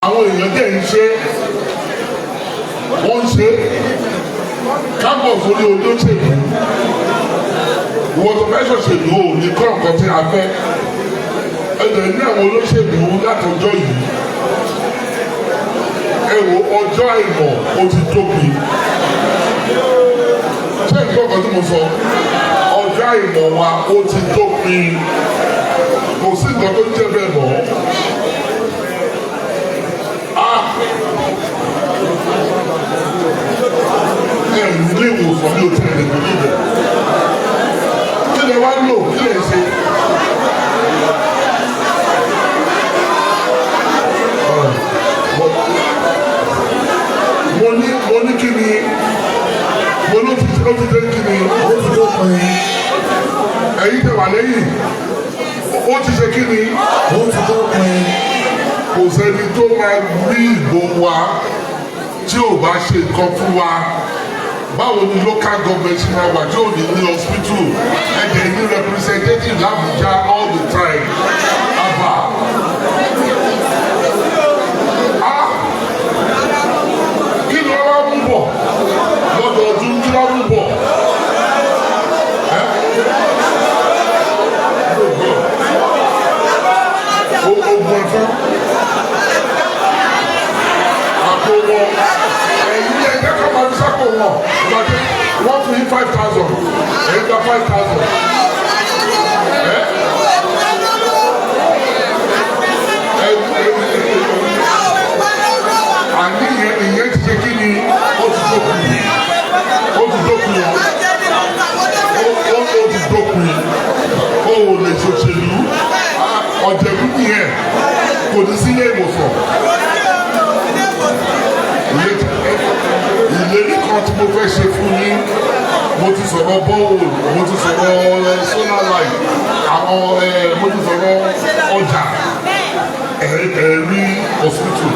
àwọn èèyàn dẹ̀ ń ṣe wọ́n ń ṣe kábọ̀ sórí olóṣèlú ìwọ́n tó fẹ́ ṣòṣèlú ò ní kọ́ nǹkan tí a fẹ́ ẹ̀dẹ̀ ní àwọn olóṣèlú látọjọ́ yìí ẹ wo ọjọ́ àìmọ̀ ó ti tóbi ṣé nǹkan kan tí mo sọ ọjọ́ àìmọ̀ wa ó ti tóbi kò sí nǹkan tó jẹ́ bẹ́ẹ̀ mọ́. Ilé ìwòsàn ní òtún ẹ̀rẹ̀ kò níbẹ̀. Kí lè wá lò kí lè ṣe? Mo ní kí ni mo ló ti dé kí ni. Ó ti dópin. Ẹ̀yin tẹ̀ wà lẹ́yìn. Ó ti ṣe kí ni. Ó ti dópin. Kò sẹ́ni tó máa rí ìbò wa tí ò bá ṣe nǹkan fún wa. Báwo ni local government ṣe máa wà tí ò ní ní hospital ẹ̀jẹ̀ ní representative l'Abuja all the time àbá. Kí ni wọ́n wá mú bọ̀ lọ́dọọdún kí wọ́n mú bọ̀? Ogun ẹ̀fọ́ àpò wọn ẹ̀yìn ẹ̀jẹ̀ kan máa ń sápò wọn ìgbàdé wọ́n fún yín 5,000 ẹ̀yìn gba 5,000. Àní ìyẹn ti ṣe kí ni ó ti dókun ó ti dókun ó ti dókun ó lè ṣòṣèlú ọ̀jẹ̀bú nìyẹn kò ní sílé ìwòsàn. Ìlérí kan tí mo fẹ́ ṣe fún yín mo ti sọ̀rọ̀ bọ́ọ̀lù mo ti sọ̀rọ̀ solar light àwọn mo ti sọ̀rọ̀ ọjà ẹ̀rí hospital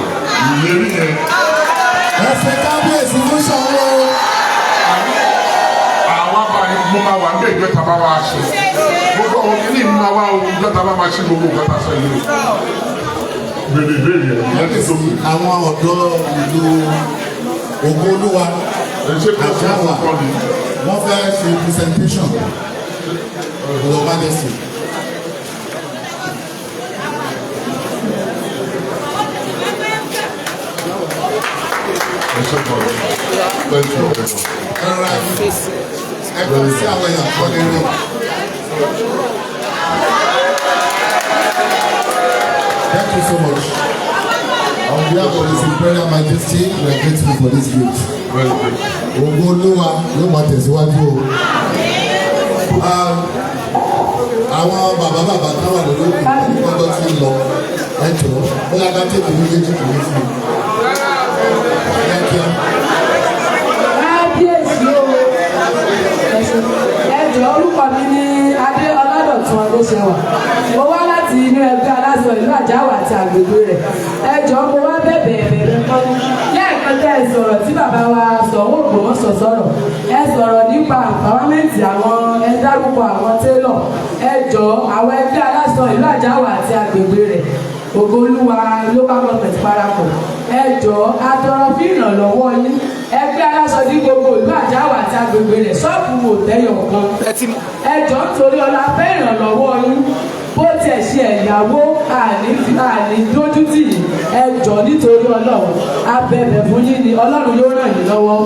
ìlérí yẹn. Ẹsẹ̀ kábíyèsí ló ṣàwọ́. Àwọn abàyè mo máa wà ní ìjọ tàbá wa ṣe gbogbo àwọn kìíní mi máa wá ìjọ tàbá máa ṣe gbogbo nǹkan tá a sọ yìí. Bèrè ìbéèrè ẹ̀ ní ìdòwú. Àwọn ọ̀dọ́ ìlú Ògo-Olúwa Àjáwà wọ́n fẹ́ ṣe presentation Your Majesty. Ẹgbẹ́ sí àwọn èèyàn kọ́ nínú. Thank you so much. On behalf of His Imperial Majesty, we are grateful for this gift. Ògo-Olúwa ló máa tẹ̀síwájú o. Àwọn bàbá táwà lórí òkú lọ́dọ̀ tí ń lọ ẹ̀jọ̀ bóyá ká tètè ní méjì kìí fún un. Kábíyèsí o, ẹ̀jọ̀ orúkọ mi ní Adé Ọládọ̀tun Adéṣẹwà. Mo wá láti inú ẹgbẹ́ aláṣọ ìlú Àjáwà àti àgbègbè rẹ̀. Ẹ̀jọ̀ mo wá bẹ̀bẹ̀ kan lẹ́ẹ̀kan tẹ́ ẹ sọ̀rọ̀ tí bàbá wa Ṣọ̀ún Ògbómọ̀ṣọ́ sọ̀rọ̀. Ẹ sọ̀rọ̀ nípa àpáwámẹ́ǹtì àwọn ẹ dárúkọ àwọn télọ̀. Ẹ̀jọ̀ àwọn ẹgbẹ́ aláṣọ ìlú Àjáwà àti àgbègbè rẹ̀. Ògo-Olúwa local government parapọ̀. Ẹ̀jọ̀ atọrọ fún ìrànlọ́wọ́ yín. Ẹgbẹ́ aláṣọ ní gbogbo ìlú Àjáwà àti àgbègbè rẹ̀ ṣọ́ọ̀bù wò tẹ́yọ̀ kan. Ẹ̀jọ̀ nítorí ọlá fẹ́ ìrànlọ́wọ́ yín. Bó tiẹ̀ ṣe ẹ̀yàwó àní dójútì yìí. Ẹ̀jọ̀ nítorí Ọlọ́run abẹ̀bẹ̀ fún yín ni Ọlọ́run yóò ràn yín lọ́wọ́.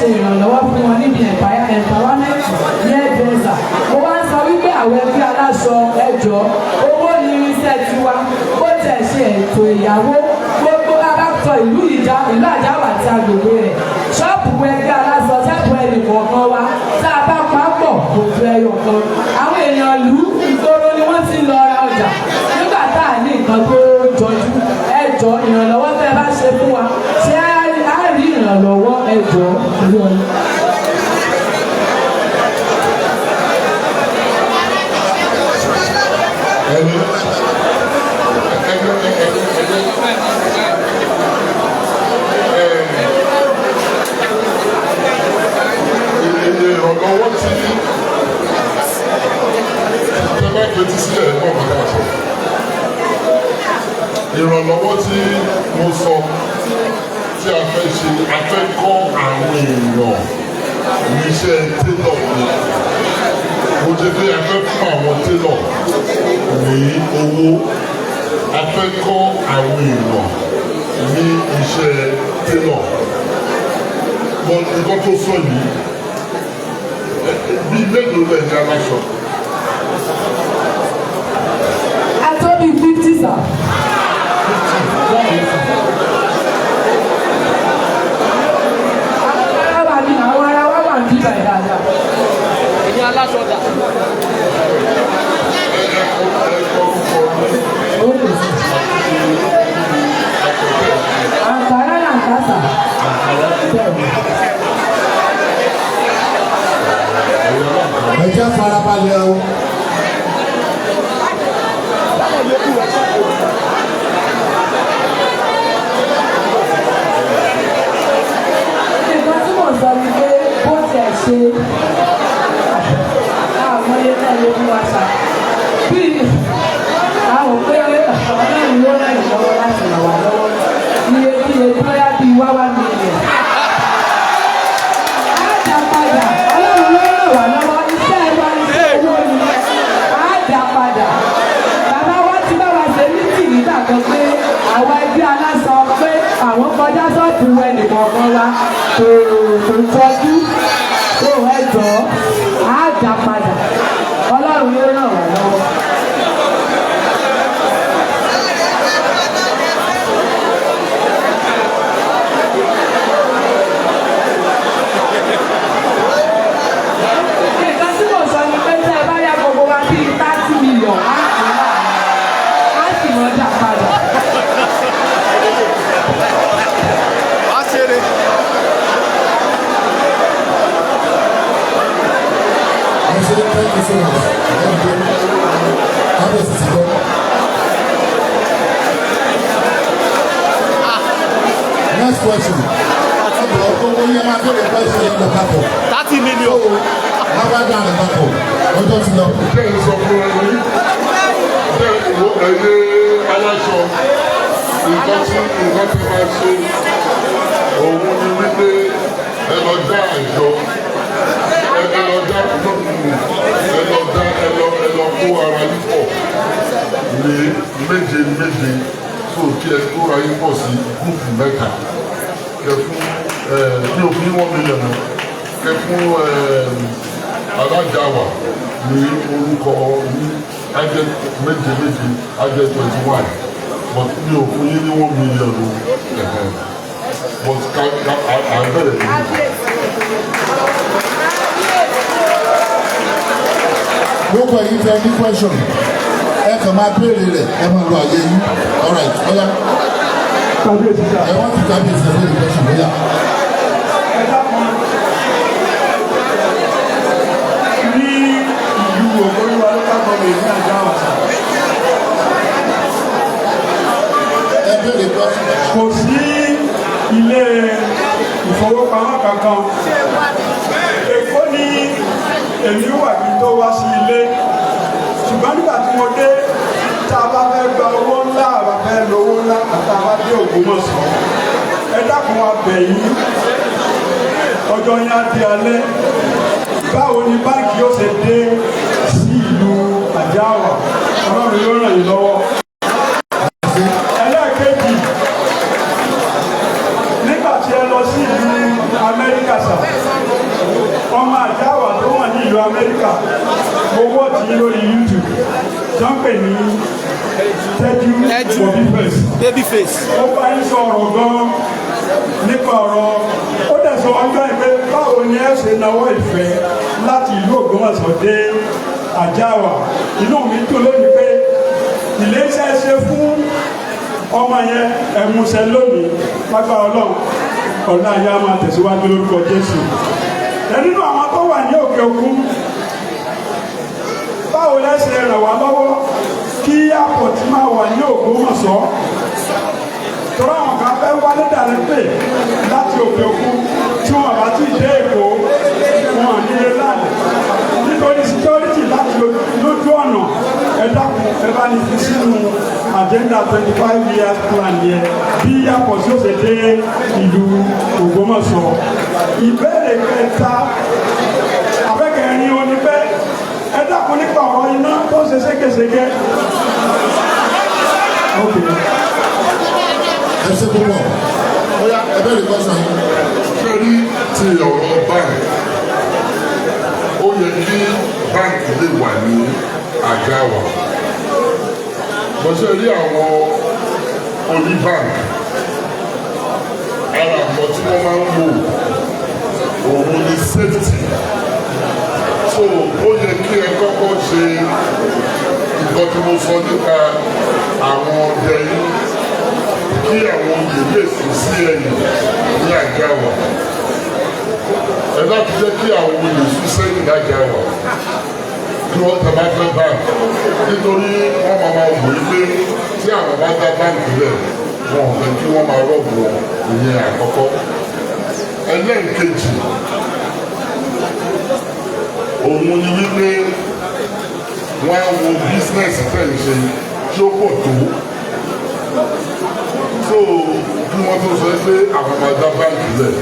Ìrànlọ́wọ́ fún wọn níbi empowerment ní ẹ̀dẹ́sà. Mo wá ń sọ wípé àwọn ẹgbẹ́ aláṣọ ẹjọ́ owó ní irinṣẹ́ tiwa ó tẹ̀ ṣe ètò ìyàwó gbogbo arákùtọ̀ ìlú Àjáwà àti agbègbè rẹ̀. Ṣọ́ọ̀bù ẹgbẹ́ aláṣọ ṣẹ́ẹ̀bù ẹnì kọ̀ọ̀kan wa tá a bá papọ̀ kò ju ẹyọ kan. Àwọn èèyàn ìlú ìgboro ni wọ́n ti lọ ra ọjà nígbà tá a ní nǹkan tó jọjú. Ẹjọ́ ìrànlọ́wọ́ tẹ́ bá ṣe fún wa ṣé á rí ìrànlọ́wọ́ ẹjọ́. ìrànlọ́wọ́ tí ìjọba fetí sílẹ̀ ẹ̀kọ́ ọ̀gá sọ ìrànlọ́wọ́ tí mo sọ tí a fẹ́ ṣe a fẹ́ kọ́ àwọn èèyàn níṣẹ́ télọ̀ ni mo jẹ́ pé a fẹ́ fún àwọn télọ̀ ní owó a fẹ́ kọ́ àwọn èèyàn ní iṣẹ́ télọ̀ bọ́n nǹkan tó sọ yìí bí mélòó lẹ̀ ní aláṣọ. a tó bí 50 sà. àwọn ará wa wà ní bíbá ẹ̀ dáadáa. Èmi aláṣọ dà. Àǹkárá là ń kásà. Ẹ jẹ́ farabalẹ̀ o. Nǹkan tí mo sọ ni pé bó tiẹ̀ ṣe àwọn ilé náà ló mú wa ṣá. Bí àwọn pé ọlọ́run ló ràn yín lọ́wọ́ láti ràn wá lọ́wọ́. Iye bóyá bíi wáwá mílíọ̀nù. Á dá padà, ọlọ́run ló ràn wá lọ́wọ́. Iṣẹ́ wa iṣẹ́ owó ni. Á dá padà. Bàbá wa ti bá wa ṣe mítì nígbà kan pé àwọn ẹbí aláṣọ pé àwọn kọjá sọ́ọ̀bù ẹnìkọ̀ọ̀kan wa kò tọ́jú tó ẹjọ́ á dá padà. Ọlọ́run ló ràn wá lọ́wọ́. Nǹkan tí mo sọ ni pé tẹ́ ẹ bá yá gbogbo wa bíi 30 million á sì láàrin á sì mọ́ dá padà. Wá ṣeré. Ẹ ṣe thank you so much. Kábíyèsí ti gbọ́. Next question. Ọ̀dọ̀ ọ̀gbọ́n owó yẹn máa bẹ̀rẹ̀ question yẹn lọ papọ̀. 30 million. Wọ́n bá dáa rẹ̀ papọ̀. Ọjọ́ ti lọ. Ṣé ẹ sọ fún ẹ ní? Ṣé ìwọ ẹyẹ aláṣọ nǹkan tí máa ṣe òun ni wípé ẹ lọ dá àjọ ẹ lọ dá kó ara yín pọ̀ ní méje tó kí ẹ kó ara yín pọ̀ sí gúúpù mẹ́ta kẹ fún ní òfin 1 million kẹ fún alájàwà ní orúkọ ní ajẹ méje ajẹ 21 but ní òfin yín ní 1 million but àbẹ̀rẹ̀ ní. Gbogbo ẹ̀yin tẹ ní question. Ẹ kàn máa béèrè rẹ̀ ẹ máa lo àyè yín. All right, ọ̀ya. Kábíyèsí sá. Ẹ wọ́n ti kábíyèsí ẹ béèrè question ọ̀ya. Ẹ dákun ní ìlú Ògbóríwá local government ní àjọ àwàsà. Ẹ béèrè question. Kò sí ilé ìfowópamọ́ kankan. Èkó ni èmi wà kí n tó wá sí ilé. Ṣùgbọ́n nígbà tí mo dé tá a bá fẹ́ gba owó ńlá àbá fẹ́ lo owó ńlá àti àbá dé Ògbómọ̀ṣọ́. Ẹ dákun wa bẹ̀ yín. Ọjọ́ yẹn á di alẹ́. Báwo ni báńkì yóò ṣe dé sí ìlú Àjáàwá? Ọlọ́run yóò ràn yín lọ́wọ́. Ẹlẹ́ẹ̀kejì, nígbà tí ẹ lọ sí ìlú Amẹ́ríkà sà, ọmọ Àjáàwá tó wà ní ìlú Amẹ́ríkà, mo wọ́ tí lórí YouTube, tó ń pè ní Tẹ́jú Babyface. Babyface. Ó bá yín sọ̀rọ̀ gan-an nípa ọ̀rọ̀ ó dẹ̀ sọ ọjọ́ ìpè báwo ni ẹ ṣe náwó ìfẹ́ láti ìlú Ògbómọ̀ṣọ́ dé Àjáàwá. Inú mi dùn lónìí pé iléeṣẹ́ ṣe fún ọmọ yẹn ẹ̀múṣẹ lónìí lágbára Ọlọ́run ọ̀nà ayé a máa tẹ̀síwájú lórúkọ Jésù. Nínú àwọn tó wà ní òkè òkun, báwo lẹ́sẹ̀ ràn wá lọ́wọ́ kí airport máa wà ní Ògbómọ̀ṣọ́? Tọ́lá àwọn kan fẹ́ wálé dàrí pé láti òkè òkun tí wọ́n bá ti dé Èkó wọn nílé láàyè. Nítorí security láti lójú ọ̀nà ẹ dákun ẹ bá ní fi sínú agenda 25 years plan yẹn bí airport yóò ṣe dé ìlú Ògbómọ̀ṣọ́. Ìbéèrè kẹta abẹ́kẹ̀rin onífẹ́ ẹ dákun nípa ọ̀rọ̀ iná tó ṣe ségesège. Ẹ ṣe púpọ̀ bóyá ẹ bẹ̀rẹ̀ kọ́sán yìí. Sẹ́rí ti ọ̀rọ̀ báńkì, ó yẹ kí báńkì lè wà ní àga wa. Bọ́sẹ̀ rí àwọn oníbáńkì, ara àwọn tí wọ́n máa ń lò òun ni safety. So ó yẹ kí ẹ kọ́kọ́ ṣe nǹkan tí mo sọ nípa àwọn ọdẹ yìí kí àwọn olè lè sùn sí ẹ̀yìn ní àga wa. Ẹ láti jẹ́ kí àwọn olè sùn sẹ́yìn lága wa kí wọ́n tẹ bá fẹ́ báńkì nítorí wọ́n máa wò ó pé tí àwọn bá dá báńkì lẹ̀ wọn ò fẹ́ kí wọ́n máa rọ́ọ̀bù wọn ìyẹn àkọ́kọ́. Ẹlẹ́ẹ̀kejì òun ni wípé wọ́n á wo bísínẹ́sì tẹ̀ ń ṣe tí ó pọ̀ tó. So bí wọ́n tó sọ pé àwọn máa dá báńkì lẹ̀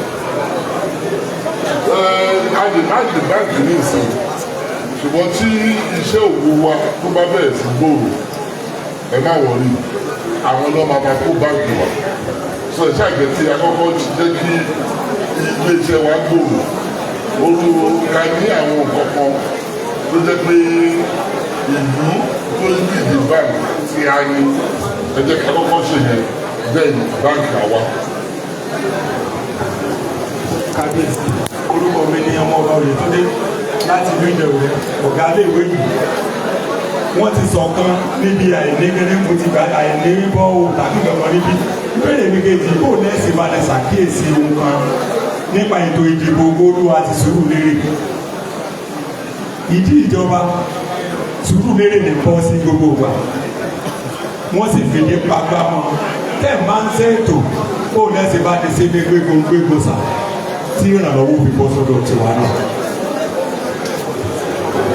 àdè báńkì ní ìsìn ṣùgbọ́n tí iṣẹ́ òwò wa tó bá bẹ̀rẹ̀ sí gbòòrò ẹ má wọrí àwọn náà máa kó báńkì wa. So ẹ̀ṣẹ́ àgbẹ̀tì àkọ́kọ́ ti jẹ́ kí ilé-iṣẹ́ wa gbòòrò olùwò ká ní àwọn nǹkan kan tó jẹ́ pé ìlú tó ń dìde báńkì tí a ní ẹ jẹ́ ká kọ́kọ́ ṣe yẹn bẹ́ẹ̀ ni báńkì àwa. Kábíyèsí orúkọ mi ní ọmọ ọba Oyètúndé láti ìlú Ìjẹ̀wò ọ̀gá iléèwé yìí. Wọ́n ti sọ̀kan níbi àìní gẹ́gẹ́ mo ti gba àìní bọ́ ohun tàbí gbọ̀ngàn níbí. Ìbéèrè mi kejì kò lẹ́sì balẹ̀ ṣàkíyèsí ohun kan nípa ètò ìdìbò Olúwa àti Sùúrùlérè. Ìdí ìjọba Sùúrùlérè lè bọ́ sí gbogbo ìgbà. Wọ́n sì fìdí pagbá wọn. Tẹ́ ẹ̀ máa ń ṣètò kó lẹ́sì bá ti ṣe gbégbó sà tí ìrànlọ́wọ́ fi bọ́ sọ́dọ̀ tiwa náà.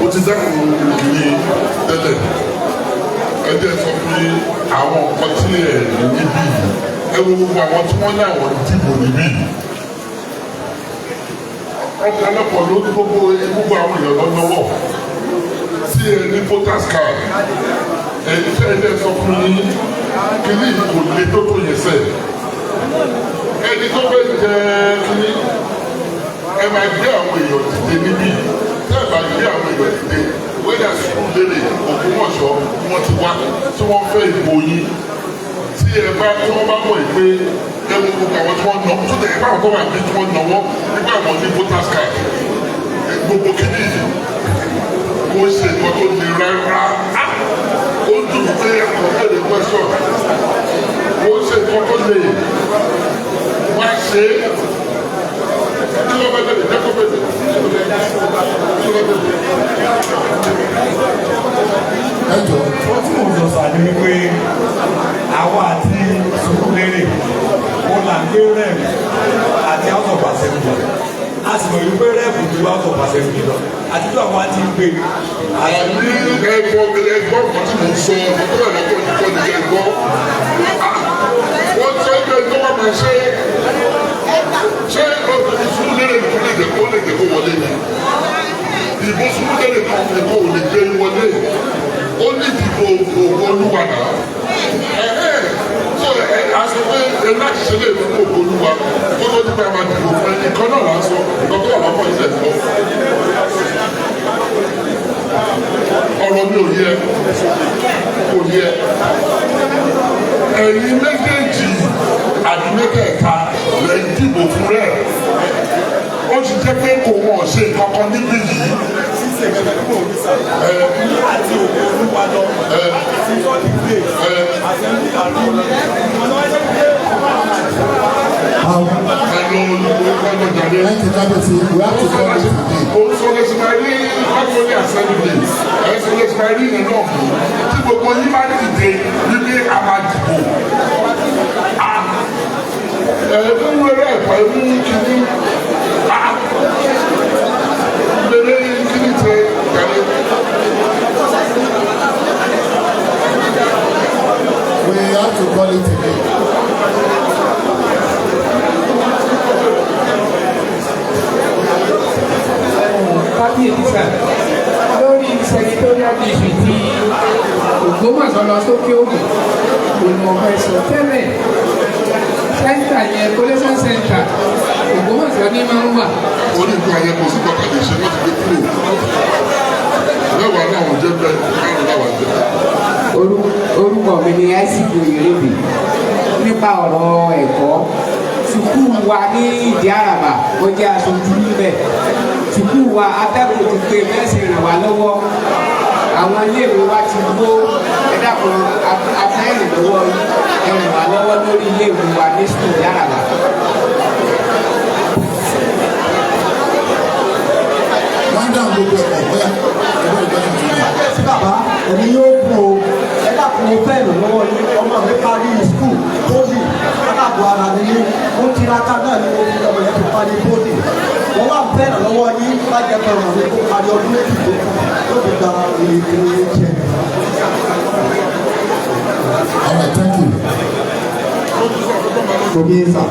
Ó ti dáhùn ní tẹ́lẹ̀ ẹ jẹ́ sọ pé àwọn nǹkan tí ẹ̀ níbí ẹ wo gbogbo àwọn tí wọ́n ní àwọn dìbò níbí ọ̀pọ̀lọpọ̀ ló ní gbogbo àwọn èèyàn lọ́wọ́ tí ẹ ní voters card ẹni tí ẹ jẹ́ sọ fún yín kíní kò lè tó yẹ sẹ́ ẹni tó fẹ́ jẹ kíní ẹ máa gbé àwọn èèyàn dìde níbí tẹ́ ẹ bá gbé àwọn èèyàn dìde wẹ́dà Sùúrùlérè Ògbómọ̀ṣọ́ wọ́n ti wá tí wọ́n fẹ́ ìbò yín tí wọ́n bá mọ̀ pé ẹ̀wọ̀n gbogbo àwọn tí wọ́n nọ tó tẹ̀ ẹ̀ka àwọn tó wà ní tí wọ́n nọwọ́ nígbà àwọn ní voters card gbogbo kìíní kò ṣe nǹkan tó le rárá ó dùn pé àwọn ẹ̀rẹ̀ question kò ṣe nǹkan tó le wá ṣe kí ló bá bẹ̀rẹ̀ jẹ́ kó bẹ̀rẹ̀ kí ló bẹ̀rẹ̀. Ẹjọ́ Wọ́n tí mo sọ sàdé wípé àwa àti Sùúrùlérè wọn là ń gbé rẹ́ẹ̀mù àti house of assembly. A sì mọ̀ wípé rẹ́ẹ̀mù ju house of assembly lọ. Àti tó àwọn àti gbé. Àní ẹ̀gbọ́n kan tí mo sọ ọ̀dọ́ ẹ̀ lọ́kọ̀ nìkan ní ẹ̀gbọ́n. Wọ́n sọ pé tó wà máa ṣe Sùúrùlérè nìkan lè jẹ́ kó wọlé ni. Ìbò Sùúrùlérè kan nìkan ò lè gbé wọlé. Ó ní ìdìbò Olúwa náà. So aṣọ pé ẹ láti ṣe lè fún Olúwa kó tó nípa máa dìbò fún ẹni kan náà lásán nǹkan tó wà lọ́kọ̀ ilẹ̀ lọ. Ọ̀rọ̀ mi ò yẹ kò yẹ. Ẹ̀yin méjèèjì àti mẹ́tẹ̀ẹ̀ta lẹ̀ ń dìbò fún rẹ̀. Ó ti jẹ́ pé kò wọ́n ṣe kankan níbí yìí. Àti òkè Olúwa lọ. Àti sọ́ọ̀dì gbé. Àti ẹni tí a lù. Thank you, Kábíyèsí. We have to call it today. Olùsọ̀lẹ̀sìmárí Akọ́lé Assembly ẹ̀sọ̀lẹ̀sìmárí yẹn náà tí gbogbo yín máa dìde wípé a máa dìbò. Ẹ̀ẹ́dún wẹ́rẹ́ ẹ̀kọ́ ẹ̀mú kìíní. Lẹ́lẹ́ kìíní tẹ kàlẹ́. We have to call it today. Kábíyèsí sà lórí senatorial district ti Ògbómọ̀ṣọ́ lọ sókè ògùn olùmọ̀ọ́fẹ́ sọ tẹ́lẹ̀ sẹ́ńtà yẹn collation center Ògbómọ̀ṣọ́ ní máa ń wà. Ó ní nǹkan ayẹyẹ kò sí kọ́kọ́ lè ṣe wọ́n ti gbé kúrò. Mẹ́wàá náà wọ́n jẹ́ bẹ́ẹ̀ márùn-ún náà wà jẹ́. Orúkọ mi ni ICP Oyèrèbè nípa ọ̀rọ̀ ẹ̀kọ́ sùkúù wa ní Ìdí Àràbà ó jẹ́ aṣojú níbẹ̀ sùkúù wa atẹ́kùn ti pé mẹ́sìn ràn wá lọ́wọ́ àwọn iléèwé wa ti gbó ẹ̀dá kan afẹ́rìn lọ́wọ́ ẹ ràn wá lọ́wọ́ lórí iléèwé wa ní sùkúù Ìdí Àràbà. Wọ́n dá gbogbo ẹ̀kọ́ bóyá ẹgbẹ́ ìgbẹ́sìn tó ní. Sí bàbá ẹ̀mí yóò kú o ẹ dàpọ̀ mo fẹ́ ìrànlọ́wọ́ ní ọmọ mi parí skul tóbi aláàbò ara mi ní ó ń tiraka náà ní orí ọmọ yẹn tó parí bóde wọ́n wá fẹ́ ìrànlọ́wọ́ ní lájẹ́ pẹ̀lú ọmọ mi kó parí ọdún méjì tó fi gba ìrìn jẹ. All right, thank you. Omi sà.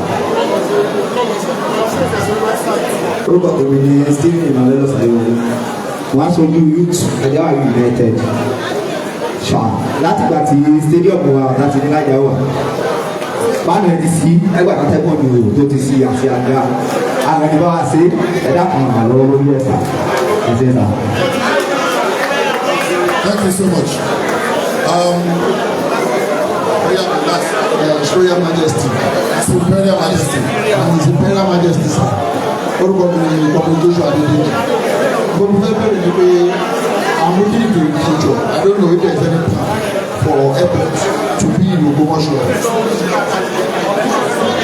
Orúkọ tèmi ni Stephen Emmanuel Ọ̀sàdéwọlé. Wọ́n á sojú youth Àjàwà United. Ṣá látìgbà tí stadium wa láti ní lájà wà. Báwo ẹ ti sí ẹgbẹ́ àtẹ́kọ̀ọ́ mi ò tó ti sí àti àga. Àwọn ẹni bá wá sí ẹ̀dá kan àgbà lọ́wọ́ lórí ẹ̀sà. Ẹ̀sẹ̀ sà. Thank you so much. Royal Majesty. His Imperial Majesty. His Imperial Majesty sir. Orúkọ mi ni Kọ́pẹ́ Joshua Adédèjì. Gbogbo fẹ́ bẹ̀rẹ̀ ni pé I'm looking into the future. I don't know if there is any plan for airport to be in Ògbómọ̀ṣọ́.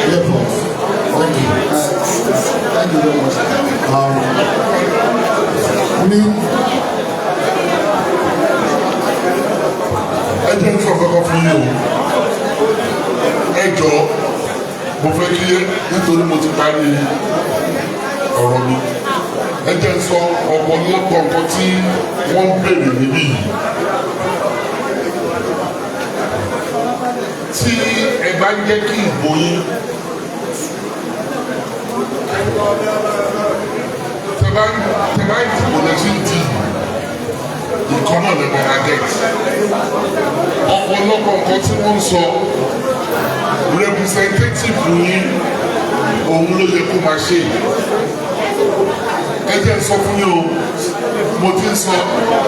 Therefore, thank you. Thank you very much. Me, Ẹ jẹ́ sọ kọ́kọ́ fún yín o. Ẹ jọ mo fẹ́ kí nítorí mo ti parí ọ̀rọ̀ mi. Ẹ jẹ́ sọ ọ̀pọ̀lọpọ̀ nǹkan tí wọ́n ń béèrè níbí yìí. Tí ẹ bá ń jẹ́ kí ìbò yín tẹ bá ń dìbò lẹ́sìn dì nǹkan náà lè máa get. Ọ̀pọ̀lọpọ̀ nǹkan tí wọ́n ń sọ representative yín òun ló yẹ kó máa ṣe. Ẹ jẹ́ sọ fún yín o, mo ti ń sọ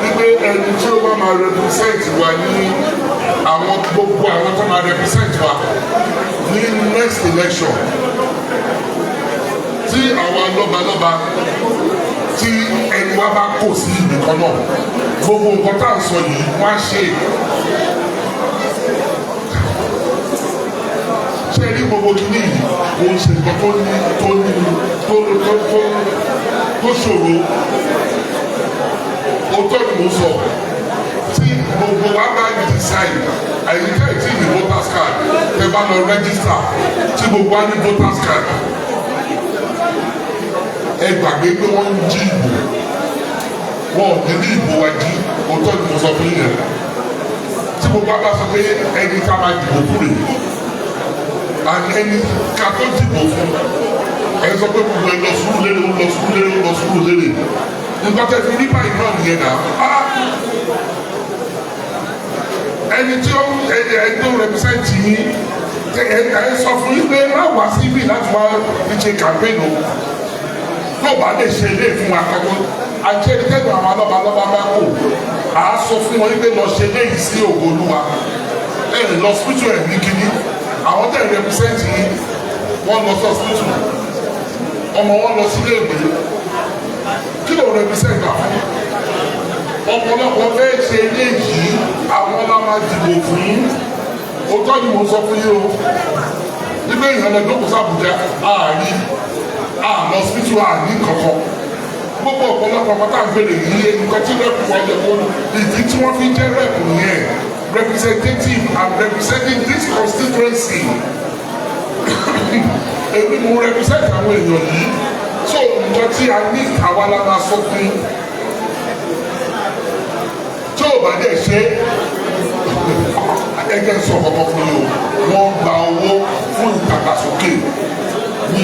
wípé ẹni tí ó bá máa represent wa ní àwọn gbogbo àwọn tó máa represent wa ní next election tí àwọn lọ́balọ́ba tí ẹni wa bá kò sí ibì kan náà gbogbo nǹkan tá à ń sọ yìí wọ́n á ṣe. Ṣé ní gbogbo kìíní yìí kò ń ṣe nǹkan tó ṣòro? Òótọ́ ni mo sọ tí gbogbo wa bá decide àyíká ìtì ní voters card tẹ bá lọ register tí gbogbo wa ní voters card ẹ gbàgbé pé wọ́n ń jí ìbò wọn ò ní ìbò wa jí. Òótọ́ ni mo sọ fún yín tí gbogbo wa bá sọ pé ẹni ká máa dìbò fún rè and ẹni ká tó dìbò fún ẹ sọ pé gbogbo ẹ lọ sùúrù lérè ó lọ sùúrù lérè ó lọ sùúrù lérè nǹkan tẹ́ fi rí báyìí náà nìyẹn náà. Ẹni tí ó ẹni tó represent yín ẹ sọ fún yín pé má wá síbí láti wá ní ṣe campaign o tó bá lè ṣe ilé fún wa kankan àti ẹni tẹ́gbọ̀n àwọn alọ́balọ́ba bá kò á sọ fún wọn pé lọ ṣe léyìí sí ògo Olúwa ẹ lọ hospital ẹ̀ ní kíní àwọn tẹ̀ represent yín wọ́n lọ sí hospital ọmọ wọn lọ sílé ìwé kí ló represent àwọn ọ̀pọ̀lọpọ̀ fẹ́ ṣe eléyìí àwọn ọlá máa dìbò fún òótọ́ ni mo sọ fún yín o Ibẹ̀ ìyẹn lọ jókòó sábùjá àárí àlọ́ hospital àní kankan. Gbogbo ọ̀pọ̀lọpọ̀ pátá gbèrè yìí nǹkan tí rẹ́pù wọ́n jẹ fún ìdí tí wọ́n fi jẹ́ rẹ́pù yẹn representative and representing this constituency. Èmi mo represent àwọn èèyàn yìí so nǹkan tí a ní àwa la máa sọ fún tí ò bá dẹ̀ ṣe ẹgbẹ́ sọ kọ́kọ́ fún yìí o wọ́n gba owó fún ìdàgbàsókè ní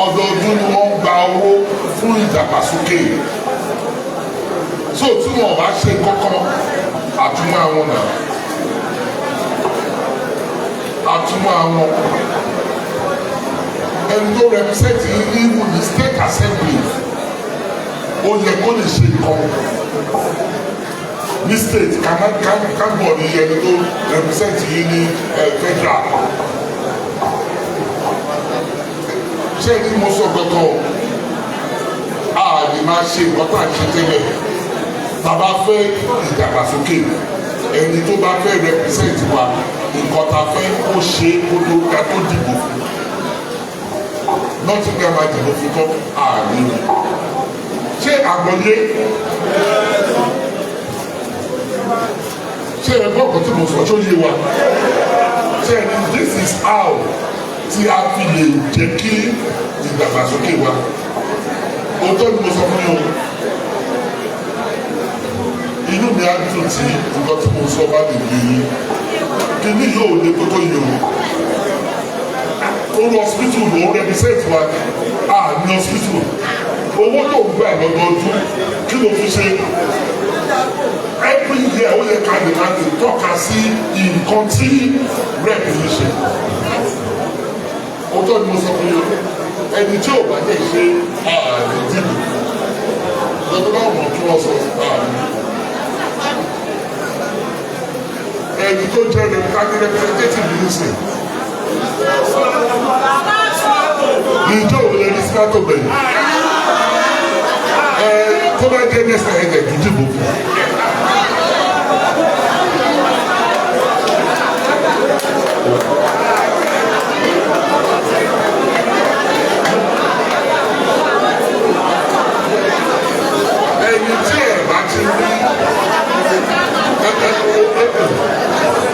ọdọọdún ni wọ́n gba owó fún ìdàgbàsókè so tí wọ́n bá ṣe kọ́kọ́ àtúmọ̀ àwọn náà àtúmọ̀ àwọn ẹni tó represent even the state assembly ó yẹ kó lè ṣe nǹkan ní state kábọ̀ ní ẹni tó represent yìí ní federal ṣé ní mo sọ gbọ́dọ̀ a lè máa ṣe nǹkan tó à ń ṣe tẹ́lẹ̀ bàbá fẹ́ ìdàgbàsókè ẹni tó bá fẹ́ represent wa nǹkan tá a fẹ́ kó ṣe kó tó ká tó dìbò lọ́tí pé a máa dìbò fún tọ́ àárín ṣé àgbọ̀yé ṣé ẹgbẹ́ ọ̀kan tí mo sọ tó yé wa ṣé ẹni this is how tí a fi lè jẹ́ kí ìdàgbàsókè wa òótọ́ ni mo sọ fún yín o inú mi á dùn tí nǹkan tí mo sọ bá lè gbé yín kíní yóò lé kótó yìí o orí hospital ló ń represent wa ní hospital owó tó ń gbà lọ́dọọdún kí ló fi ṣe every year ó yẹ ká lè máa lè tọ́ka sí nǹkan tí rep yìí ṣe òótọ́ ni mo sọ fún yín ẹni tí ò bá jẹ́ ṣe dìbò lọ́dún bá wọ̀n kí wọ́n sọ ẹni tó jẹ́ representative yìí sìn ìjọ òun ẹni sí látò bẹ̀rẹ̀ tó bá jẹ́ nẹ́sà ẹ̀jẹ̀ tó dìbò ẹni tí ẹ̀ bá ti rí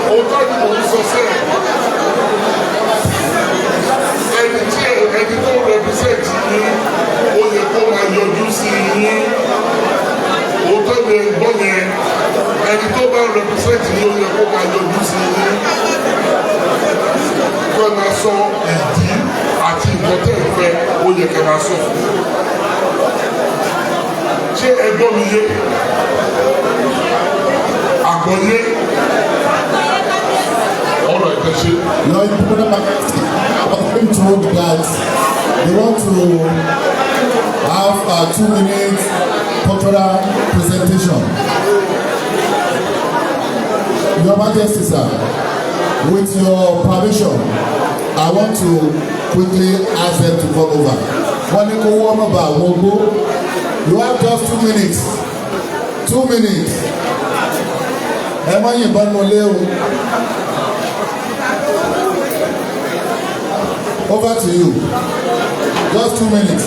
òótọ́ ni mo ń sọ sẹ́ẹ̀ ẹni tí ẹni tó represent yín ó yẹ kó máa yọjú sí yín òótọ́ ni ẹgbọ́n yẹn ẹni tó bá represent yín ó yẹ kó máa yọjú sí yín kó ẹ máa sọ ìdí àti nǹkan tẹ́ ẹ fẹ́ ó yẹ kẹ́ máa sọ ṣé ẹgbọ́n mi yé àgbọ̀yé ọ̀rọ̀ ìtẹ̀ṣe. Lord, people have been told that they want to have a 2-minute cultural presentation. Your Majesty, sir, with your permission, I want to quickly ask them to come over. Wọ́n ní kó wọ́n mọ̀ bá àwọn ogbó. You have just 2 minutes. 2 minutes. Ẹ má yìnbọn nulẹ̀ o. Over to you. Just 2 minutes.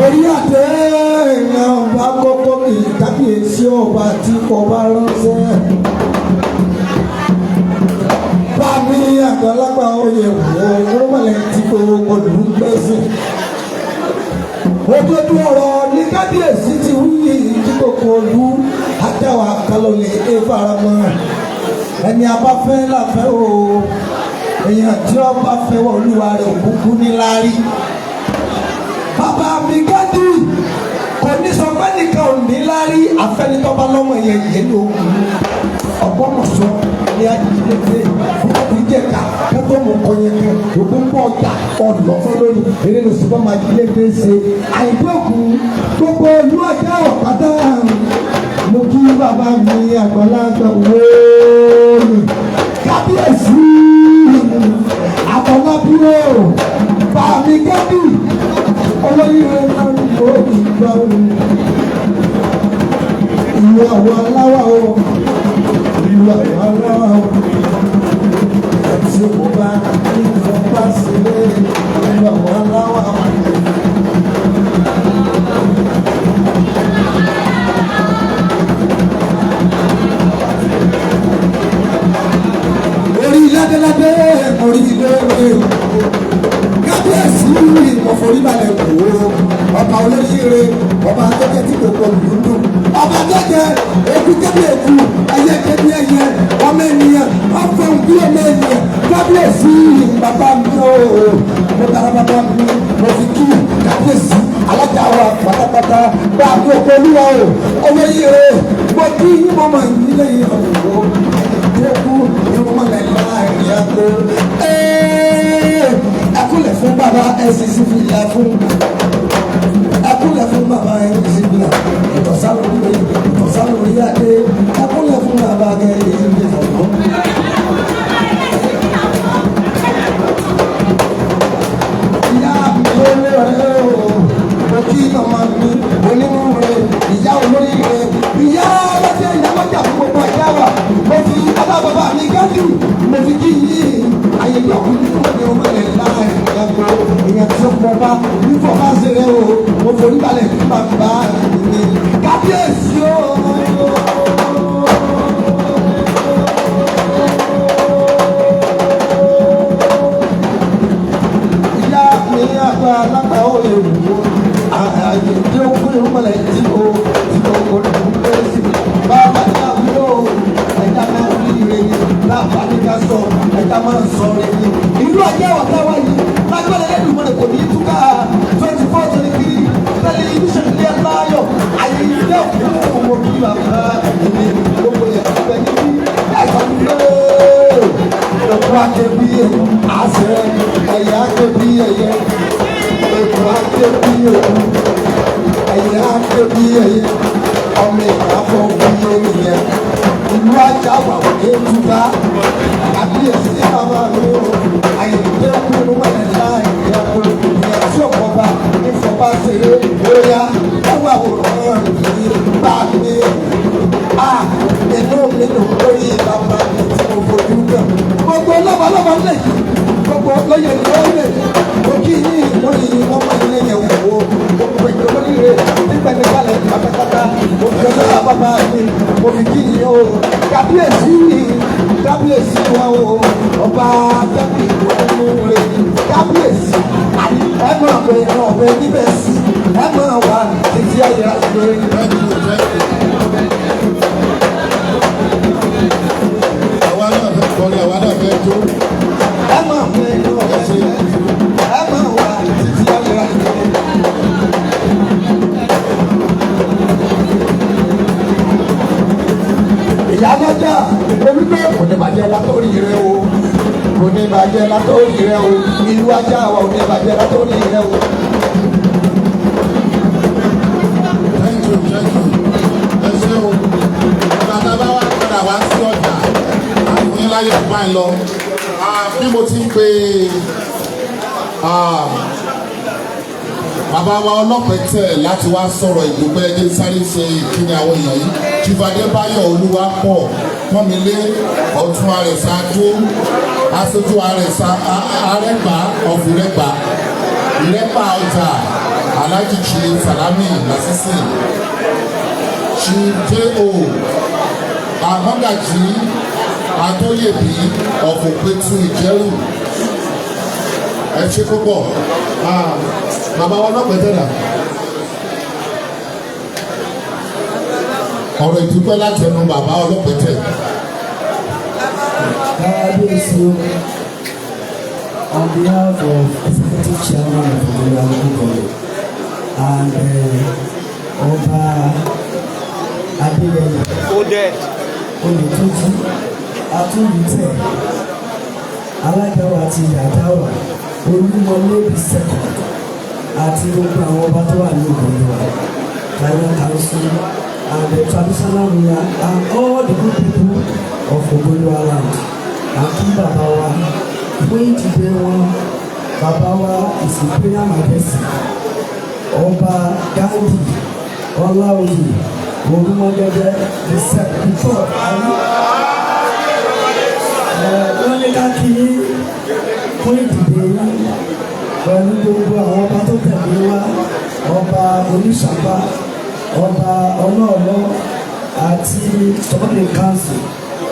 orí àtẹ èèyàn bá kọ́kọ́ kì í kábíyèsí ọba tí kò bá ránṣẹ́. bá mi àgbàlagbà oyè wò ó mọ̀lẹ́ tí kò olùgbẹ́sìn. òdodo ọ̀rọ̀ ní kábíyèsí ti wí tí kòkó olú àtẹwà kalọ̀lẹ̀ ìfaramọ́ ẹni abáfẹ́ làfẹ́ o èèyàn tí ó bá fẹ́ wọ olúwa rẹ̀ òkúkú níláárí. bàbá mi gádì kò ní sọ pé nìkan ò níláárí àfẹnitọ́ba lọ́mọ yẹn yẹn ló kù ọgbọ́mọ̀sọ ní ajínigbé ìjẹta kẹtọ́ mọ̀ kọ́nyẹ́kẹ́ ògùn pọ̀ ọjà ọ̀nà fún lórí eré lóṣù bọ́ máa jílé gbé ṣe àìgbẹ́kù gbogbo ìlú ọjà ọ̀pátá mo kí bàbá mi àgbàlagbà wóòlù kábíyèsí àtọ̀lábúrò bá mi gẹ́bí olóyè náà ń bọ̀ ìgbà òun ìlú àwọn aláwọ̀ o ìlú àwọn aláwọ̀ o tí mo bá ìfọ̀pá sílẹ̀ ìlú àwọn aláwọ̀ o. orí ládéládé orí lóore kábíyèsí ìmọ̀foríbalẹ̀ kò ọba olóyèrè ọba akẹ́kẹ́ tí kò kọ lùdú ọba akẹ́kẹ́ eku kẹ́bí eku ẹyẹ kẹ́bí ẹyẹ ọmọ ènìyàn ọfọ̀n bí ọmọ ènìyàn kábíyèsí bàbá mi o mo tara bàbá mi mo fi kí kábíyèsí alájà wa pátápátá bá a kó olúwa o olóyèrè mo kí mo máa ń nílé ìyàwó ẹkú ìrúmọ lẹ́la ìyàgò ẹkúlẹ̀ fún bàbá ẹ̀sìsì fìlà fún ẹkúlẹ̀ fún bàbá ẹ̀sìsì fìlà ìtọ̀sálórí adé ẹkúlẹ̀ fún bàbá ẹ̀sìsì fìlà fún. ìyá mi ló lé ọ̀rẹ́ o mo kí ọmọ mi onínú rẹ ìyá olórí rẹ ìyá ọlọ́dẹ ìyálọ́jà fún gbogbo ẹ̀yà wa mo fi alábàbà mi gádùn mo fi kí yìí ayẹyẹ ọkùnrin fún ọdẹ ọmọ ẹ̀ láàrin ìyàgbọ́ èèyàn tí ó pọ̀ bá nífọ̀ bá ṣeré o mo forí balẹ̀ fún bàbá mi kábíyèsí o. ìyá mi àgbà alágbà ó lè wù ú àyè tí ó kún ìrúmọ̀lẹ̀ tí o kò lù ú lé sí bàbá náà mi ò ẹ̀dá máa ń rí ire ni láǹfààní ká sọ ẹ̀dá máa ń sọ rẹ̀ ni. ìlú ajé ọ̀tá wa yìí lágbára ẹlẹ́dùn mọ́lẹ̀ kò ní í túká 24/23 tẹlifíṣàn ilé aláyọ̀ àyè ilé òkú owó kí bàbá mi gbogbo yẹn fẹ́ níbí ẹ̀sán lé òkú akébí àṣẹ ẹ̀yà akébí ẹ̀yẹ òkú akébí òkú ẹ̀yà akébí ẹ̀yẹ ọmọ ìyàfọ̀ bí ènìyàn ìlú ajá wà wọlé túká àbíyèsí bàbá mi ò àyèké kúrú wọlé láì ìyàwó ìyẹn tí òkú bá ìfọ̀bá ṣeré bóyá ẹwà àwòrán yìí bá mi inú mi dùn lórí bàbá mi tí mo fojú kàn gbogbo lọ́balọ́ba lè gbogbo lóye lóye mo kí yín lórí ọmọ ilé yẹn wò ó gbogbo ìjọba líle nígbà nígbàlẹ̀ pátápátá mo fi ọjọ́ bàbá mi mo fi kí yín o kábíyèsí wa o ọba tẹ́bí ìwọ́nú rẹ̀ kábíyèsí ẹ máa bẹ ọ̀bẹ níbẹ̀ sí ẹ máa wà títí ayé àgbẹ̀ àwa náà fẹ́ kọrin àwa náà fẹ́ jó. ẹ máa bẹ ọ̀bẹ sí ẹ máa wà títí ayé àgbẹ̀. ìyálọ́jà olùgbé kò ní bàjẹ́ látòrí rẹ o kò ní bàjẹ́ látòrí rẹ o ìlú ajá wa ò ní bàjẹ́ látòrí rẹ o. thank you ẹ ṣé o bàtà bá wà padà wá sí ọjà àwọn iláyé ọ̀pá ẹ̀ lọ bí mo ti ń pe bàbá wa ọlọ́pẹ̀tẹ̀ láti wá sọ̀rọ̀ ìdúpẹ́ ẹjẹ́ sáré ṣe ìkíni àwọn èèyàn yìí Jífadébáyọ̀ Olúwapọ̀ Pọ́nmilé ọ̀tún àrẹ̀sà dó aṣojú àrẹ̀sà àrẹ̀gbà ọ̀fìrẹ́gbà ìrẹ́pà ọjà Alhaji Chief Salami Lasisi Chief J.O. Amọ́gàjì Adóyèbí ọ̀fọ̀pẹ̀tù Ìjẹ́rù ẹ ṣe púpọ̀ bàbá wa ọlọ́pẹ̀tẹ̀ dà. ọ̀rọ̀ ìdúpẹ́ láti ẹnu bàbá ọlọ́pẹ̀tẹ̀. Kábíyèsí on behalf of executive chairman of the Local Government and Ọba Adéyẹyẹ Oyètúnjí Atúndìtẹ̀ Alájàwà àti Ìyàjáwà Olúmọlé the second àti gbogbo àwọn ọba tó wà ní Ògbómọ̀ṣọ́ Tribal Council and the traditional ruler and all the good people of Ògbómọ̀ṣọ́ land. Àti bàbá wa fún ìdílé wọn, bàbá wa His Imperial Majesty Ọba Ghandi Ọláoyè Olúmọgẹ́gẹ́ the second wọ́n ní ká kí fún ìdílé yìí pẹ̀lú gbogbo àwọn ọba tó tẹ̀lé wa, ọba Oníṣàpá, ọba Ọlọ́ọ̀lọ́ àti Tribal Council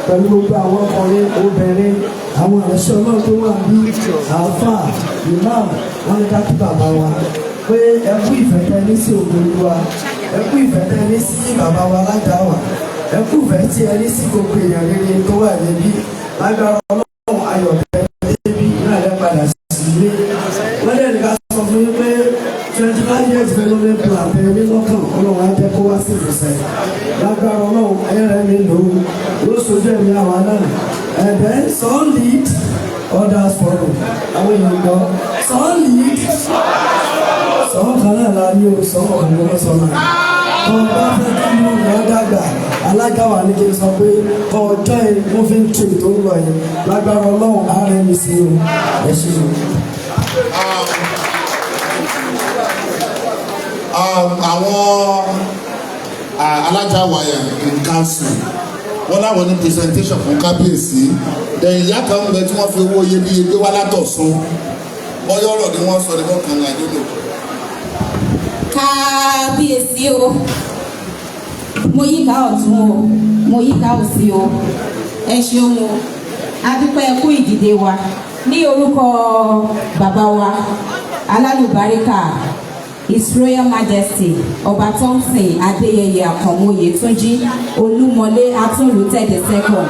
pẹ̀lú gbogbo àwọn ọkùnrin obìnrin àwọn àrẹsẹ̀ ọlọ́run tó wà ní àáfà imam wọn ní ká kí bàbá wa pé ẹ kú ìfẹ́ tẹ́ ní sí Ògbómọ̀ṣọ́, ẹ kú ìfẹ́ tẹ́ ní sí bàbá wa Alájàwà, ẹ kú ìfẹ́ tí ẹ ní sí gbogbo èèyàn rere tó wà níbí lágbára ọlọ́run ayọ̀ bẹ́ẹ̀ débi náà lẹ́ padà sí ilé. wọ́n dẹ̀ ní ká sọ fún yín pé 25 years development plan tẹ̀lé ní lọ́kàn ọlọ́run á jẹ́ kó wá sí ìfẹsẹ̀ lágbára ọlọ́run ẹ̀rẹ́ mi lò ó yóò sojú ẹ̀mí àwọn náà and then some lead others follow àwọn èèyàn gbọ́ some lead some kan náà la ní o some kan ló sọ náà kọ́ bá fẹ́ kí ló ń dàgbà Alájàwà ní kí n sọ pé ọjọ́ yìí wọ́n fi ń tu ètò ń lọ yìí lágbára ọlọ́run ààrẹ mi sí o ẹ ṣe o. Àwọn Alájàwà in council wọ́n láwọn ní presentation fún kábíyèsí lẹ́yìn ìyá kan bẹ tí wọ́n fi owó iyebíye gbé wá látọ̀sún bọ́yọ̀ ọ̀rọ̀ ni wọ́n sọ ní kọ́kàn ní àdúgbò. Kábíyèsí o mo yíká ọ̀tún o mo yíká òsì o ẹ ṣeun o adúpẹ́ kú ìdìde wa ní orúkọ bàbá wa alálùbáríkà His Royal Majesty Ọba Thompson Adéyẹyẹ Àkànmú Oyètúnjí Olúmọlé Atúnlùtẹ̀ the second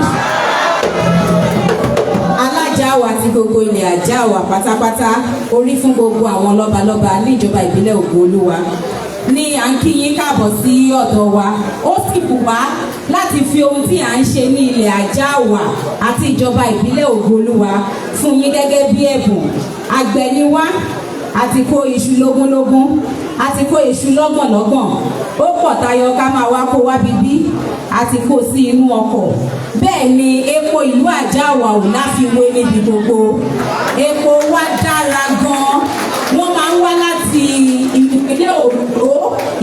Alájàwà àti gbogbo ilẹ̀ Àjàwà pátápátá orí fún gbogbo àwọn lọ́balọ́ba níjọba ìbílẹ̀ Ògo-Olúwa ní à ń kí yín káàbọ̀ sí ọ̀dọ̀ wa ó sì wù wá láti fi ohun tí à ń ṣe ní ilẹ̀ Àjàwà àti ìjọba ìbílẹ̀ Ògo-Olúwa fún yín gẹ́gẹ́ bí ẹ̀bùn àgbẹ̀ ni wá àti kó iṣu lógúnlógún àti kó iṣu lọ́gbọ̀nlọ́gbọ̀n ó pọ̀ tayọ ká máa wá kó wá bíbí àti kó sí inú ọkọ̀ bẹ́ẹ̀ ni epo ìlú Àjàwà ò láfiwé níbi gbogbo epo wa dára gan wọ́n máa ń wá láti ìpínlẹ̀ Oǹdó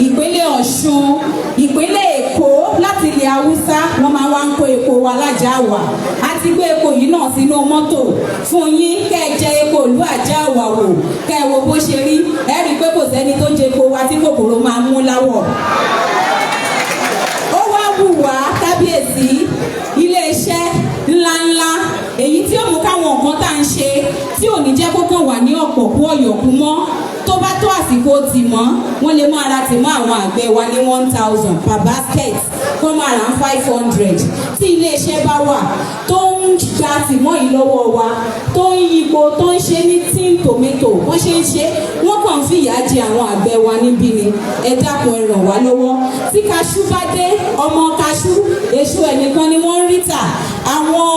ìpínlẹ̀ Ọ̀ṣun ìpínlẹ̀ Èkó láti ilẹ̀ Haúsá wọ́n máa wá ń kó epo wa l'Àjàwà àti gbé epo yìí náà sínú mọ́tò fún yín kẹ́ ẹ jẹ epo ìlú Àjàwà wò kẹ́ ẹ wo bó ṣe rí ẹ rí i pé kò sẹ́ni tó jẹ epo wa tí kòkòrò máa mú láwọ̀. ó wá wù wá kábíyèsí iléeṣẹ́ ńláńlá èyí tí ó mú káwọn nǹkan tá à ń ṣe tí ò ní jẹ́ kó kàn wà ní ọ̀pọ̀ kú ọ̀yọ̀kú mọ́ tó bá tó àsìkò tì mọ́ wọ́n lè máa ra tì mọ́ àwọn àgbẹ̀ wa ní 1000 per basket kó máa rà 500 tí iléeṣẹ́ bá wà tó ń gba tì mọ́ yìí lọ́wọ́ wa tó ń yípo tó ń ṣe ní tin tomato wọ́n ṣe ń ṣe wọ́n kàn fi ìyà jẹ àwọn àgbẹ̀ wa níbí ni ẹ dákun ẹ ràn wá lọ́wọ́ tí kaṣú bá dé ọmọ kaṣú èso ẹnìkan ni wọ́n ń rí tà àwọn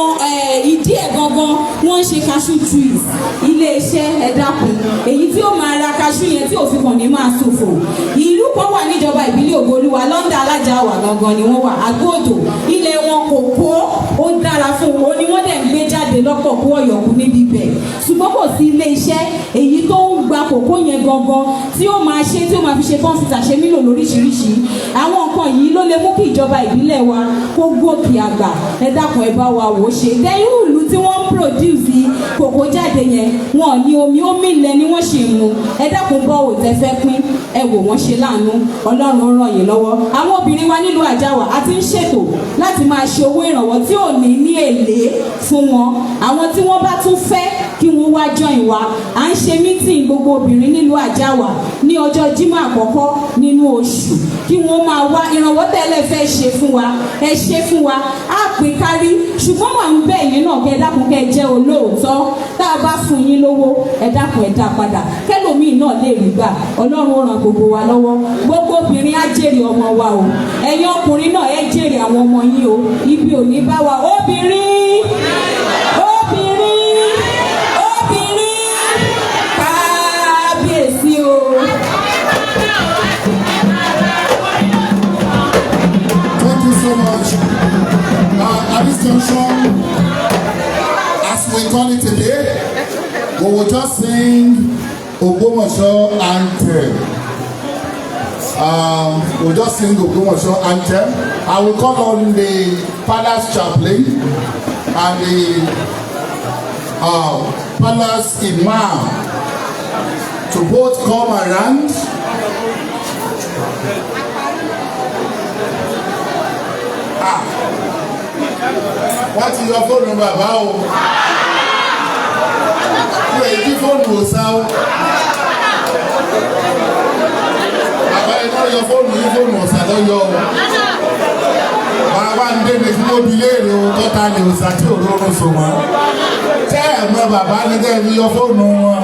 ìdí ẹ̀ gangan wọ́n ń ṣe kaṣú trees iléeṣẹ́ ẹ dákun èyí tí ó máa ra kaṣú yẹn tí òfin kan ní máa ṣòfò ìlú kan wà níjọba ìbílẹ̀ Ògo-Olúwa London Alájàwà gangan ni wọ́n wà Àgódò ilẹ̀ wọn kò kó ó dára fún wọn ni wọ́n dẹ̀ ń gbé jáde lọ́pọ̀ kó ọ̀yọ̀kú níbi bẹ̀ ṣùgbọ́n kò sí ilé iṣẹ́ èyí tó ń gba kòkó yẹn gangan tí ó máa ṣe tí ó máa fi ṣe kọ́ńfìtà ṣe mílò lóríṣiríṣi àwọn nǹkan yìí ló lè mú kí ìjọba ìbílẹ̀ wa kó gòkè àgbà ẹ dákun ẹ bá wa wò ó ṣe dẹ́yìn ìlú tí wọ́n ń produce kòkó jáde yẹn wọn ní omi ilẹ̀ ni wọ́n ṣe mú ẹ dákun bọ́ òun tẹ́ fẹ́ pín ẹ wò wọ́n ṣe láàánú Ọlọ́run ràn yín lọ́wọ́ àwọn obìnrin wa nílùú Àjàwà a ti ń ṣètò láti máa ṣe owó ìrànwọ́ tí ò ní èlé fún wọn àwọn tí wọ́n bá tún fẹ́ kí wọ́n wá wá join wa à ń ṣe meeting gbogbo obìnrin nílùú Àjáwà ní ọjọ́ Jímọ̀ àkọ́kọ́ nínú oṣù kí wọ́n máa wá ìrànwọ́ tẹ́lẹ̀ fẹ́ ṣe fún wa ẹ ṣe fún wa á pín kárí ṣùgbọ́n wà ń bẹ̀ yín náà kẹ́ ẹ dákun kẹ́ ẹ jẹ́ olóòótọ́ tá a bá fún yín lówó ẹ dákun ẹ dá padà kẹ́lòmíì náà lè rí gbà Ọlọ́run ó ràn gbogbo wa lọ́wọ́ gbogbo obìnrin á jèrè ọmọ wa o ẹ̀yin ọkùnrin náà ẹ jèrè àwọn ọmọ yín o ibi ò ní bá wa obìnrin kábíyèsí o. Thank you so much. At this junction, as we call it today, we will just sing Ògbómọ̀ṣọ́ anthem. We'll just sing Ògbómọ̀ṣọ́ anthem. I will call on the palace chaplain and the palace imam to both come around. Wọ́n ti yọ fóònù bàbá o. Wọ́n èyí tí fóònù ò sá o. Bàbá yẹn náà yọ fóònù yìí fóònù ọ̀sà lọ yọ o. Bàbá ń dé ní fún obì léèrè o tọ́ta ní ọ̀sà tí òróró so wọn. Tẹ́ ẹ̀ mọ bàbá ní kẹ́ ẹ fi yọ fóònù wọn.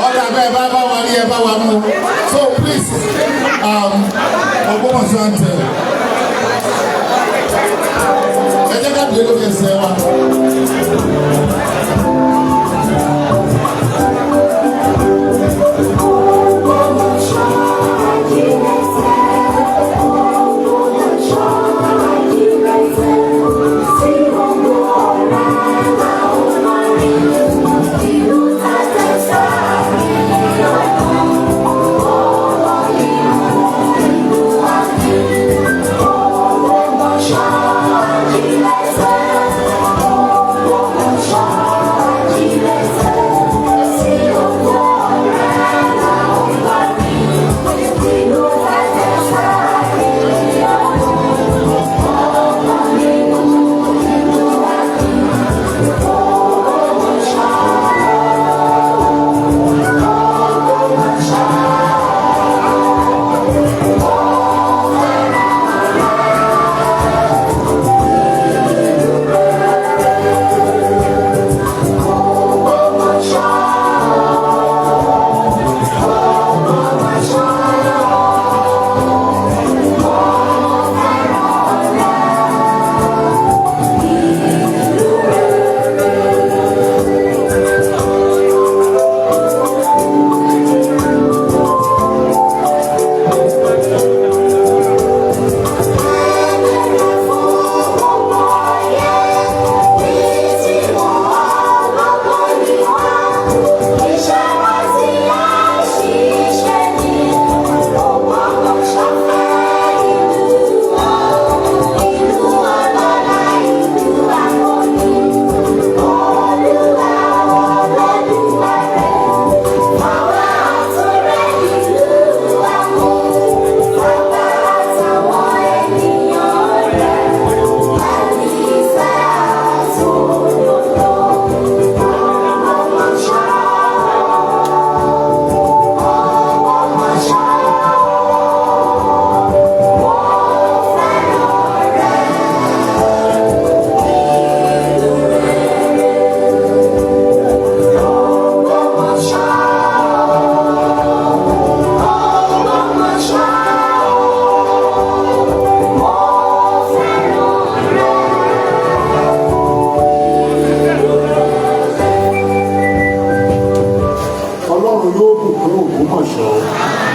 Ọ̀dà bẹ́ẹ̀ bá wa rí ẹ bá wa mú. So please, Ògbómọ̀ṣọ́ anthem. Ẹ jẹ́ ká dé lórí ẹsẹ̀ wa.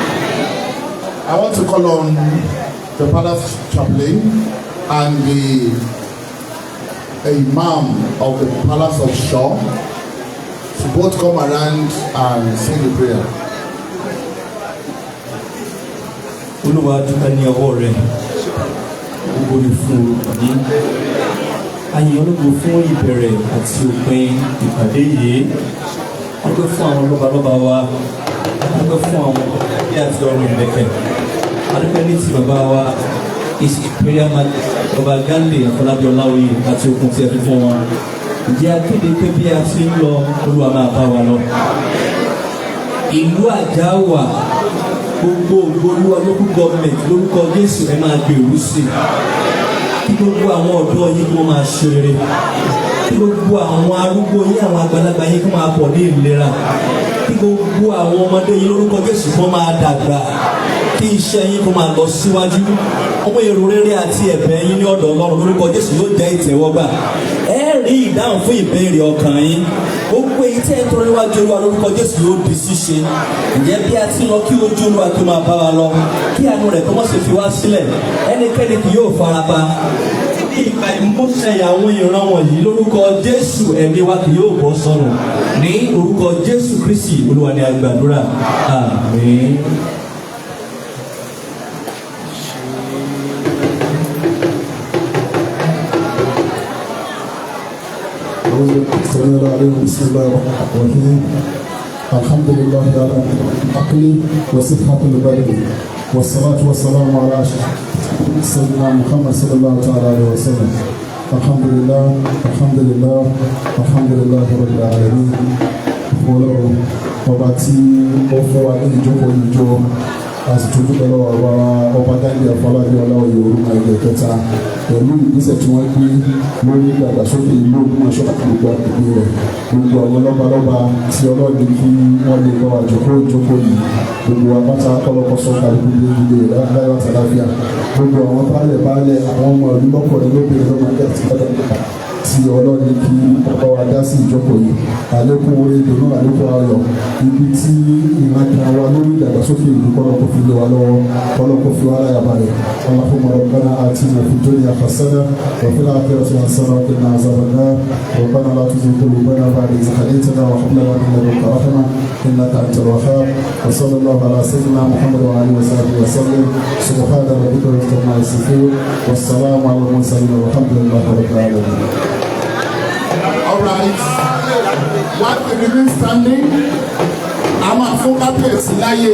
I want to call on the palace chaplain and the imam of the palace of Shaw to both come around and sing the prayer. Olúwa dúpẹ́ ní ọwọ́ rẹ̀, gbogbo ni fún òní. Ayé ológo fún ìbẹ̀rẹ̀ àti òpin ìpàdé yìí. A dúpẹ́ fún àwọn lọ́balọ́ba wa, a dúpẹ́ fún àwọn ọmọdé àti ọrùn ìlẹ̀kẹ̀. A dúpẹ́ ní ti bàbá wa, His Imperial Majesty Ọba Ghandi Afọlábí Ọláoyè àti okun tí ẹ fi fún wọn. Ìjẹ́ akéde pé bí a ti ń lọ Olúwa máa bá wa lọ. Ìlú Àjáwà gbogbo Olúwa local government lórúkọ Jésù ẹ máa gbèrú sí. Kí gbogbo àwọn ọ̀dọ́ yìí kí wọ́n máa ṣe rere. Kí gbogbo àwọn arúgbó yín àwọn àgbàlagbà yín kí wọ́n máa pọ̀ ní ìlera. Kí gbogbo àwọn ọmọdé yín lórúkọ Jésù kí wọ́n máa dàgbà. Kí iṣẹ́ yín kó máa lọ síwájú. Ọmọ èrò rere àti ẹ̀bẹ̀ yín ní ọ̀dọ̀ Ọlọ́run lórúkọ Jésù yóò jẹ́ ìtẹ́wọ́gbà. Ẹ rí ìdáhùn fún ìbéèrè ọkàn yín. Gbogbo èyí tí ẹ ń tọrọ níwájú Olúwa lórúkọ Jésù yóò di ṣíṣe. Ǹjẹ́ bí a ti lọ kí ojú Olúwa tó máa bá wa lọ, kí àánú rẹ̀ kó má ṣe fi wá sílẹ̀, ẹnikẹ́ni kì yóò farapa. Ìgbà ìmúṣẹ àwọn ìran wọ̀nyí lórúkọ Jésù ẹ̀mí wa kì yóò bọ́ sọnù. Ní orúkọ Jésù Kristi Olúwa ni a gbàdúrà. Àmín. بسم الله الرحمن الرحيم الحمد لله على عقلي وصحة البلد والصلاة والسلام على سيدنا محمد صلى الله عليه وسلم الحمد لله الحمد لله الحمد لله رب العالمين Ọlọ́run ọba tí ó fẹ́ wa ní ìjókòó ìjọ àtúntò pẹ̀lú ọ̀rọ̀ ọba Ghandi Afọlábí Ọláoyè orúkọ ẹgbẹ́ kẹta pẹ̀lú ìgbésẹ̀ tí wọ́n gbé lórí ìdàgbàsókè ìlú Ògbómọ̀ṣọ́ àti gbogbo àgbègbè rẹ̀ gbogbo àwọn lọ́balọ́ba tí Ọlọ́run kí wọ́n lè lọ àjòkó ìjókòó yìí gbogbo apáta kọ́lọ́kọ́sọ́ kálukú ilé láyọ̀ àtàláfíà gbogbo àwọn baálẹ̀ àwọn ọmọ ìlú lọ́kọ̀ọ́rẹ́ lóbìnrin lọ́mọdé àti pátákó tí Ọlọ́run kí ọba wa dá sí ìjókòó yìí àlékún orí ìdùnnú àlékún ayọ̀ ibi tí ìrìnàjò wa lórí ìdàgbàsókè ìlú kọ́lọ́kọ́ fi lé wa lọ́wọ́ kọ́lọ́kọ́ fi wá láyà balẹ̀ Allahumma rabbana atina fid dunya hasana wa fil akhirati hasana wa qina azaban nar rabbana la tuzigh qulubana ba'da idh hadaytana wa hab lana min ladunka rahmah innaka antal wahhab wa sallallahu ala sayyidina Muhammad wa alihi wa sahbihi wa sallam subhana rabbika rabbil izzati amma yasifun wassalamu ala al mursalin walhamdulillahi rabbil alamin. All right, what we remain standing, a máa fún kábíyèsí láyè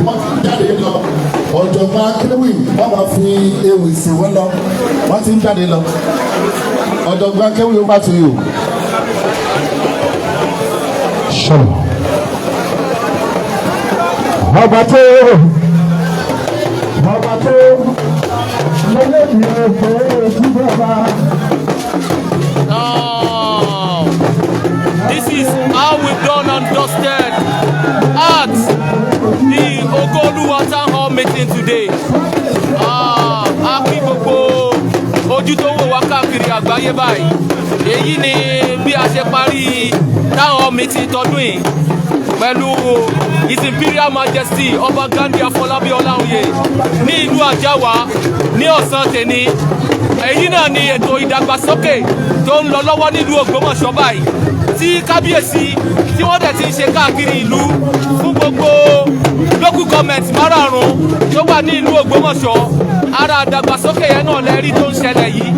wọ́n ti jáde lọ ọ̀jọ̀gbọ́n akéwì wọ́n máa fi ewì ìsìnwó lọ wọ́n ti ń jáde lọ ọ̀jọ̀gbọ́n akéwì ó bá ti yò. ọba tó lọ́lẹ́ mi ò fẹ́ ojú bàbá. This is how we've done and dusted at the Ogoluwa Town Hall meeting today. A kí gbogbo ojú tó wò wá káàkiri àgbáyé báyìí. Èyí ni bí a ṣe parí Town Hall meeting tọdún yìí pẹ̀lú His Imperial Majesty Ọba Ghandi Afọlábí Ọláoyè ní ìlú Àjáwà ní ọ̀sán tèní. Èyí náà ni ètò ìdàgbàsókè tó ń lọ lọ́wọ́ nílùú Ògbómọ̀ṣọ́ báyìí tí kábíyèsí tí wọ́n dẹ̀ ti ń ṣe káàkiri ìlú fún gbogbo local government márààrún tó wà ní ìlú Ògbómọ̀ṣọ́. Ara ìdàgbàsókè yẹn náà lẹ́rí tó ń ṣẹlẹ̀ yìí.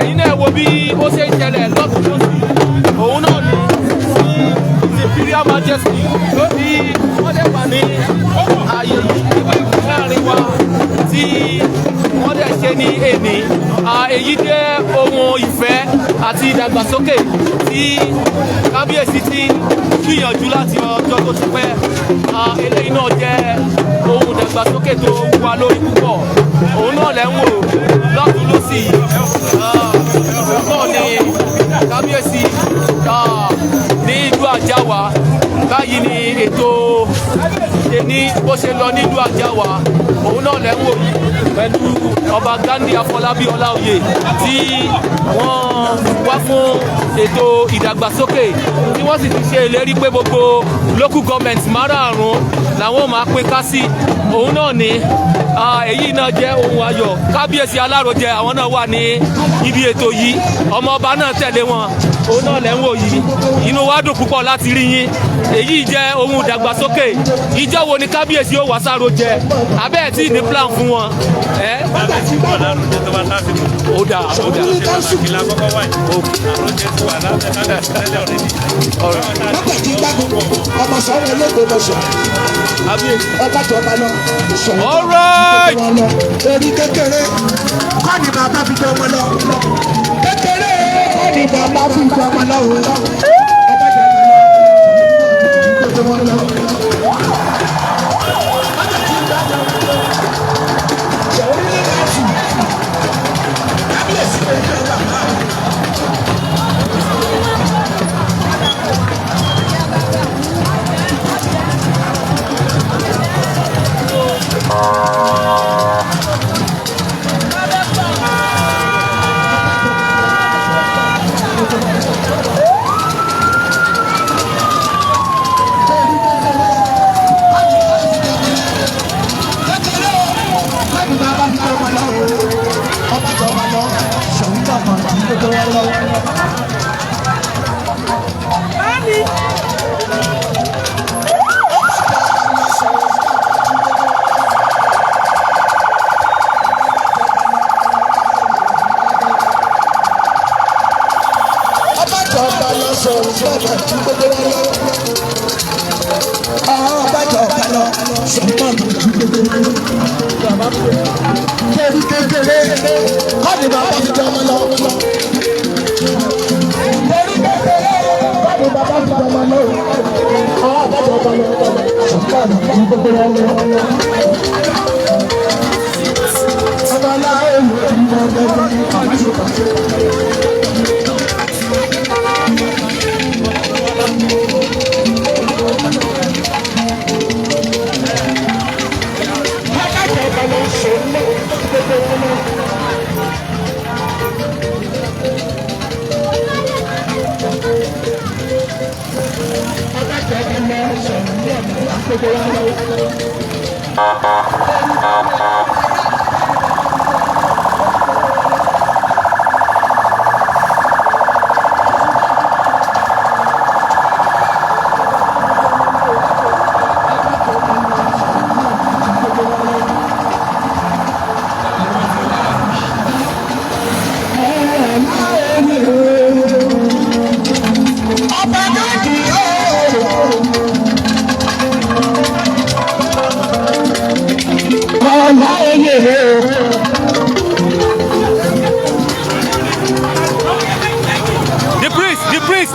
Ẹ̀yin náà wo bí ó ṣe ń ṣẹlẹ̀ lọ́tún lọ́sí. Òun náà ni His Imperial Majesty lórí wọ́n dẹ̀ wà ní ààyè yìí láàrin wa tí wọ́n dẹ̀ ṣe ní èní. Èyí jẹ́ ohun ìfẹ́ àti ìdàgbàsókè tí kábíyèsí ti gbìyànjú láti ọjọ́ tó ti pẹ́. Eléyìí náà jẹ́ ohun ìdàgbàsókè tó wà lórí púpọ̀. Òun náà lẹ́ ń wò lọ́tún lọ́sì yìí. Náà ni kábíyèsí ní ìlú Àjáwà. Báyìí ni ètò ìṣẹ́ni bó ṣe lọ nílùú Àjáwà. Òun náà lẹ́ ń wò pẹ̀lú Ọba Ghandi Afọlábí Ọláoyè tí wọ́n wá fún ètò ìdàgbàsókè tí wọ́n sì ti ṣe ìlérí pé gbogbo local government márààrún làwọn máa pín ká sí. Òun náà ni èyí náà jẹ́ ohun ayọ̀. Kábíyèsí Alárojẹ àwọn náà wà ní ibi ètò yìí. Ọmọ ọba náà tẹ̀lé wọn. Òun náà lẹ́ ń wò yìí. Inú wa dùn púpọ̀ láti rí yín. Èyí jẹ́ ohun ìdàgbàsókè. Ìjọ́ wo ni kábíyèsí ó wá s'Árojẹ? Abẹ́ẹ̀ tí ní plan fún wọn. Ó dà. ọmọ sọ̀rọ̀ olóògbé lọ́sọ̀ ọba jọba lọ. All right. right. Orí kékeré kọ́ ni bàbá fi jọ ọmọ lọ. Kékeré kọ́ ni bàbá fi jọ ọmọ lọ.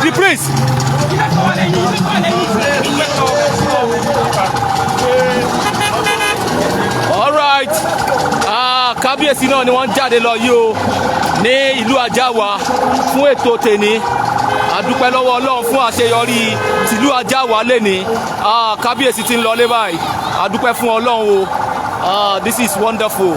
The priest. All right. Kábíyèsí náà ni wọ́n jáde lọ yìí o ní ìlú Àjáwá fún ètò tèní. A dúpẹ́ lọ́wọ́ Ọlọ́run fún àṣeyọrí tìlú Àjáwá lẹ́ni. Kábíyèsí ti ń lọ lé báyìí. A dúpẹ́ fún Ọlọ́run o. This is wonderful.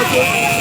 Okay.